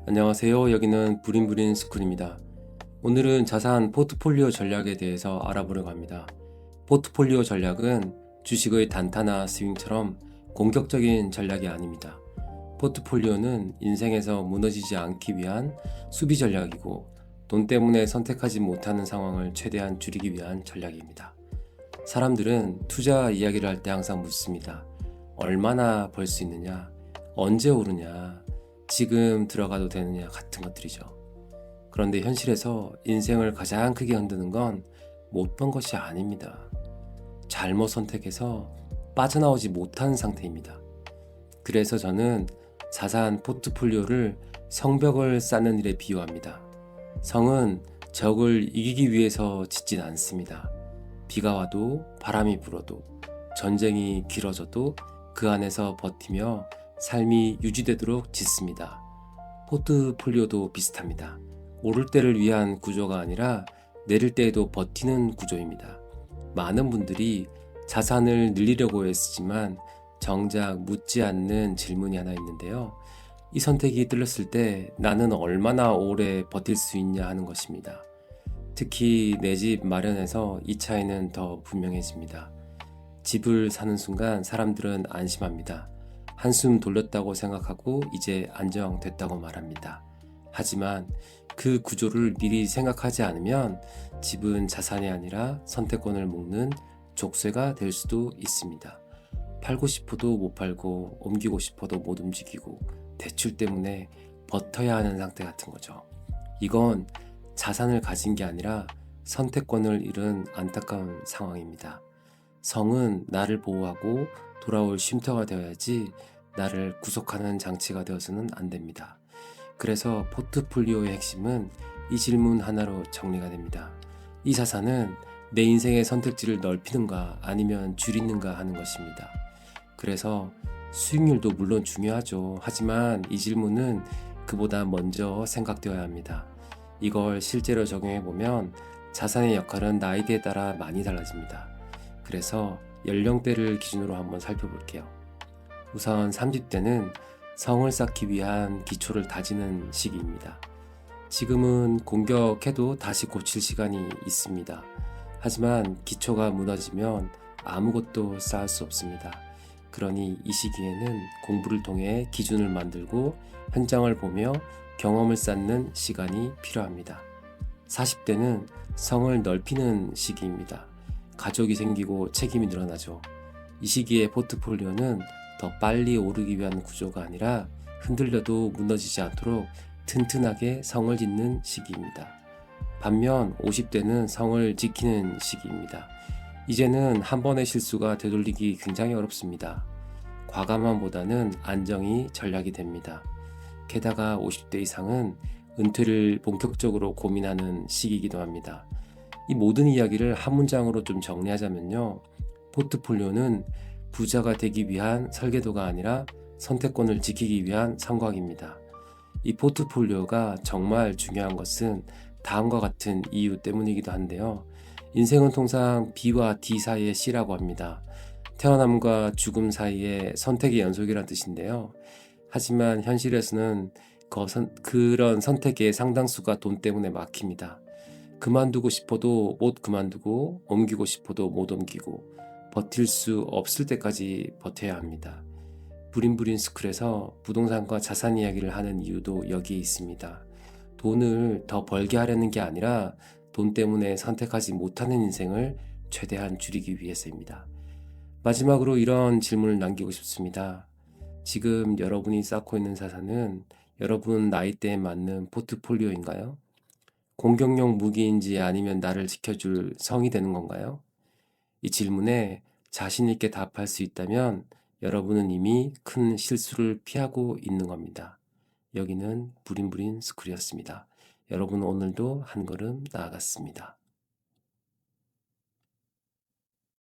안녕하세요. 여기는 부린부린 스쿨입니다. 오늘은 자산 포트폴리오 전략에 대해서 알아보려고 합니다. 포트폴리오 전략은 주식의 단타나 스윙처럼 공격적인 전략이 아닙니다. 포트폴리오는 인생에서 무너지지 않기 위한 수비 전략이고, 돈 때문에 선택하지 못하는 상황을 최대한 줄이기 위한 전략입니다. 사람들은 투자 이야기를 할 때 항상 묻습니다. 얼마나 벌 수 있느냐? 언제 오르냐? 지금 들어가도 되느냐? 같은 것들이죠. 그런데 현실에서 인생을 가장 크게 흔드는 건 못 본 것이 아닙니다. 잘못 선택해서 빠져나오지 못한 상태입니다. 그래서 저는 자산 포트폴리오를 성벽을 쌓는 일에 비유합니다. 성은 적을 이기기 위해서 짓진 않습니다. 비가 와도 바람이 불어도 전쟁이 길어져도 그 안에서 버티며 삶이 유지되도록 짓습니다. 포트폴리오도 비슷합니다. 오를 때를 위한 구조가 아니라 내릴 때에도 버티는 구조입니다. 많은 분들이 자산을 늘리려고 애쓰지만 정작 묻지 않는 질문이 하나 있는데요. 이 선택이 뚫렸을 때 나는 얼마나 오래 버틸 수 있냐 하는 것입니다. 특히 내 집 마련에서 이 차이는 더 분명해집니다. 집을 사는 순간 사람들은 안심합니다. 한숨 돌렸다고 생각하고 이제 안정됐다고 말합니다. 하지만 그 구조를 미리 생각하지 않으면 집은 자산이 아니라 선택권을 묶는 족쇄가 될 수도 있습니다. 팔고 싶어도 못 팔고 옮기고 싶어도 못 움직이고 대출 때문에 버텨야 하는 상태 같은 거죠. 이건 자산을 가진 게 아니라 선택권을 잃은 안타까운 상황입니다. 성은 나를 보호하고 돌아올 쉼터가 되어야지 나를 구속하는 장치가 되어서는 안 됩니다. 그래서 포트폴리오의 핵심은 이 질문 하나로 정리가 됩니다. 이 자산은 내 인생의 선택지를 넓히는가 아니면 줄이는가 하는 것입니다. 그래서 수익률도 물론 중요하죠. 하지만 이 질문은 그보다 먼저 생각되어야 합니다. 이걸 실제로 적용해보면 자산의 역할은 나이대에 따라 많이 달라집니다. 그래서 연령대를 기준으로 한번 살펴볼게요. 우선 30대는 성을 쌓기 위한 기초를 다지는 시기입니다. 지금은 공격해도 다시 고칠 시간이 있습니다. 하지만 기초가 무너지면 아무것도 쌓을 수 없습니다. 그러니 이 시기에는 공부를 통해 기준을 만들고 현장을 보며 경험을 쌓는 시간이 필요합니다. 40대는 성을 넓히는 시기입니다. 가족이 생기고 책임이 늘어나죠. 이 시기의 포트폴리오는 더 빨리 오르기 위한 구조가 아니라 흔들려도 무너지지 않도록 튼튼하게 성을 짓는 시기입니다. 반면 50대는 성을 지키는 시기입니다. 이제는 한 번의 실수가 되돌리기 굉장히 어렵습니다. 과감함보다는 안정이 전략이 됩니다. 게다가 50대 이상은 은퇴를 본격적으로 고민하는 시기이기도 합니다. 이 모든 이야기를 한 문장으로 좀 정리하자면요. 포트폴리오는 부자가 되기 위한 설계도가 아니라 선택권을 지키기 위한 성곽입니다. 이 포트폴리오가 정말 중요한 것은 다음과 같은 이유 때문이기도 한데요. 인생은 통상 B와 D 사이의 C라고 합니다. 태어남과 죽음 사이의 선택의 연속이라는 뜻인데요. 하지만 현실에서는 그런 선택의 상당수가 돈 때문에 막힙니다. 그만두고 싶어도 못 그만두고 옮기고 싶어도 못 옮기고 버틸 수 없을 때까지 버텨야 합니다. 부린부린 스쿨에서 부동산과 자산 이야기를 하는 이유도 여기에 있습니다. 돈을 더 벌게 하려는 게 아니라 돈 때문에 선택하지 못하는 인생을 최대한 줄이기 위해서입니다. 마지막으로 이런 질문을 남기고 싶습니다. 지금 여러분이 쌓고 있는 자산은 여러분 나이대에 맞는 포트폴리오인가요? 공격용 무기인지 아니면 나를 지켜줄 성이 되는 건가요? 이 질문에 자신 있게 답할 수 있다면 여러분은 이미 큰 실수를 피하고 있는 겁니다. 여기는 부린부린 스쿨이었습니다. 여러분 오늘도 한 걸음 나아갔습니다.